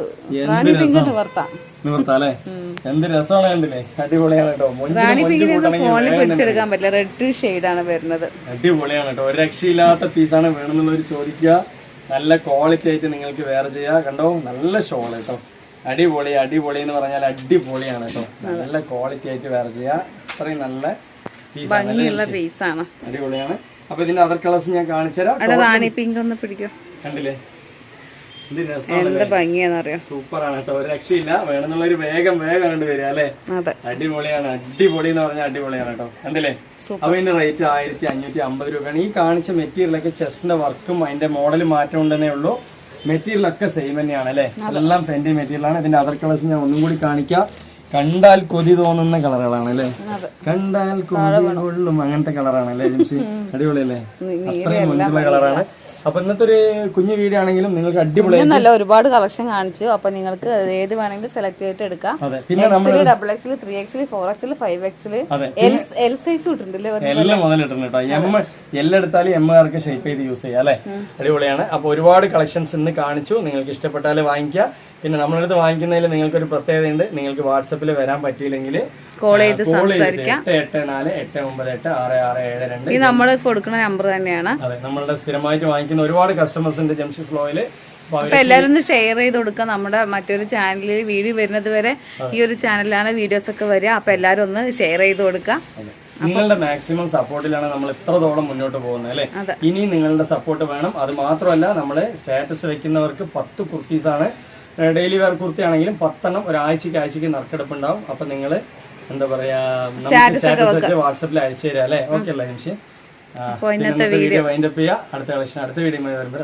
നിവർത്താല്ലേ? എന്ത് രസമാണ് കണ്ടില്ലേ? അടിപൊളിയാണ് കേട്ടോ. റാണി പിങ്കിന് ഫോണിൽ പിടിച്ചെടുക്കാൻ പറ്റില്ല. റെഡ് ഷെയ്ഡ് ആണ് വരുന്നത്. അടിപൊളിയാണ് കേട്ടോ. ഒരു രക്ഷയില്ലാത്ത പീസാണ്. വേണമെന്നുള്ളവർ ചോദിക്കുക. നല്ല ക്വാളിറ്റി ആയിട്ട് നിങ്ങൾക്ക് വേറെ ചെയ്യാം. കണ്ടോ നല്ല ഷോൾ കേട്ടോ, അടിപൊളി അടിപൊളി എന്ന് പറഞ്ഞാൽ അടിപൊളിയാണ് കേട്ടോ. നല്ല ക്വാളിറ്റി ആയിട്ട് വേറെ ചെയ്യാം. അത്രയും നല്ല പീസാണ്, അടിപൊളിയാണ്. അപ്പൊ ഇതിന്റെ അതർ കളേഴ്സ് ഞാൻ കാണിച്ചു തരാം. റാണി പിങ്ക് ഒന്ന് പിടിക്കോ, കണ്ടില്ലേ സൂപ്പറാണ് കേട്ടോ, ഒരു രക്ഷയില്ല. വേണമെന്നുള്ളൊരു വേഗം കണ്ടു വരിക അല്ലെ. അടിപൊളിയാണ്, അടിപൊളി എന്ന് പറഞ്ഞാൽ അടിപൊളിയാണ് കേട്ടോ. കണ്ടില്ലേ. അപ്പൊ ഇതിന്റെ റേറ്റ് 1550 രൂപയാണ്. ഈ കാണിച്ച മെറ്റീരിയലൊക്കെ ചെസ്റ്റിന്റെ വർക്കും അതിന്റെ മോഡൽ മാറ്റം ഉണ്ടെന്നേ ഉള്ളൂ. മെറ്റീരിയലൊക്കെ സെയിം തന്നെയാണ് അല്ലെ. അതെല്ലാം ഫെൻഡി മെറ്റീരിയലാണ്. ഇതിന്റെ അതർ കളേഴ്സ് ഞാൻ ഒന്നും കൂടി കാണിക്കാം. കണ്ടാൽ കൊതി തോന്നുന്ന കളറുകളാണ് അല്ലെ, കണ്ടാൽ കൊതി കൊള്ളും അങ്ങനത്തെ കളറാണ് അല്ലെ ജിംസി. അടിപൊളിയല്ലേ, അത്രയും മുൻപുള്ള കളറാണ്. അപ്പൊ ഇന്നത്തെ ഒരു കുഞ്ഞു വീഡിയോ ആണെങ്കിലും നിങ്ങൾക്ക് അടിപൊളി നല്ല ഒരുപാട് കളക്ഷൻ കാണിച്ചു. അപ്പൊ നിങ്ങൾക്ക് ഏത് വേണമെങ്കിലും സെലക്ട് ചെയ്തിട്ട് എടുക്കാം. പിന്നെ XL, 3XL, 4XL, 5XL, L size ഇട്ടിട്ടുണ്ടല്ലേ, എല്ലാം മുതലിട്ടുണ്ട് കേട്ടോ. എല്ലാം എടുത്താലും എമ്മുകാർക്ക് ഷേപ്പ് ചെയ്ത് യൂസ് ചെയ്യാം അല്ലെ. അടിപൊളിയാണ്. അപ്പൊ ഒരുപാട് കളക്ഷൻസ് ഇന്ന് കാണിച്ചു. നിങ്ങൾക്ക് ഇഷ്ടപ്പെട്ടാൽ വാങ്ങിക്കുക. പിന്നെ നമ്മളടുത്ത് വാങ്ങിക്കുന്നതിൽ നിങ്ങൾക്കൊരു പ്രത്യേകതയുണ്ട്. നിങ്ങൾക്ക് വാട്സപ്പിൽ വരാൻ പറ്റിയില്ലെങ്കിൽ കോൾ ചെയ്ത് സംസാരിക്കാം. 8848966672 ഇത് നമ്മൾ കൊടുക്കുന്ന നമ്പർ തന്നെയാണ്. അതെ, നമ്മളുടെ സ്ഥിരമായിട്ട് വാങ്ങിക്കുന്ന ഒരുപാട് കസ്റ്റമേഴ്സ് ഉണ്ട് ജംഷീസ് ഫ്ലോയില്. അപ്പൊ എല്ലാവരും ഒന്ന് ഷെയർ ചെയ്ത് കൊടുക്കുക. നമ്മുടെ മറ്റൊരു ചാനലിൽ വീഡിയോ വരുന്നത് വരെ ഈ ഒരു ചാനലിലാണ് വീഡിയോസ് ഒക്കെ വരിക. അപ്പൊ എല്ലാവരും ഒന്ന് ഷെയർ ചെയ്ത് കൊടുക്കുക. നിങ്ങളുടെ മാക്സിമം സപ്പോർട്ടിലാണ് നമ്മൾ ഇത്രത്തോളം മുന്നോട്ട് പോകുന്നത് അല്ലെ. ഇനി നിങ്ങളുടെ സപ്പോർട്ട് വേണം. അത് മാത്രമല്ല, നമ്മള് സ്റ്റാറ്റസ് വെക്കുന്നവർക്ക് 10 കുർത്തീസാണ്. ഡെയിലി വെയർ കുർത്തി ആണെങ്കിലും 10 ഒരാഴ്ചക്ക് നറുക്കെടുപ്പുണ്ടാവും. അപ്പൊ നിങ്ങൾ എന്താ പറയാ, സ്റ്റാറ്റസ് വാട്സപ്പിൽ അയച്ചു തരാം അല്ലെ. ഓക്കെ അല്ലേ നിമിഷം. ഇന്നത്തെ വീഡിയോ വൈൻഡപ്പ് ചെയ്യാം. അടുത്ത കളക്ഷൻ അടുത്ത വീഡിയോ വരുമ്പോൾ.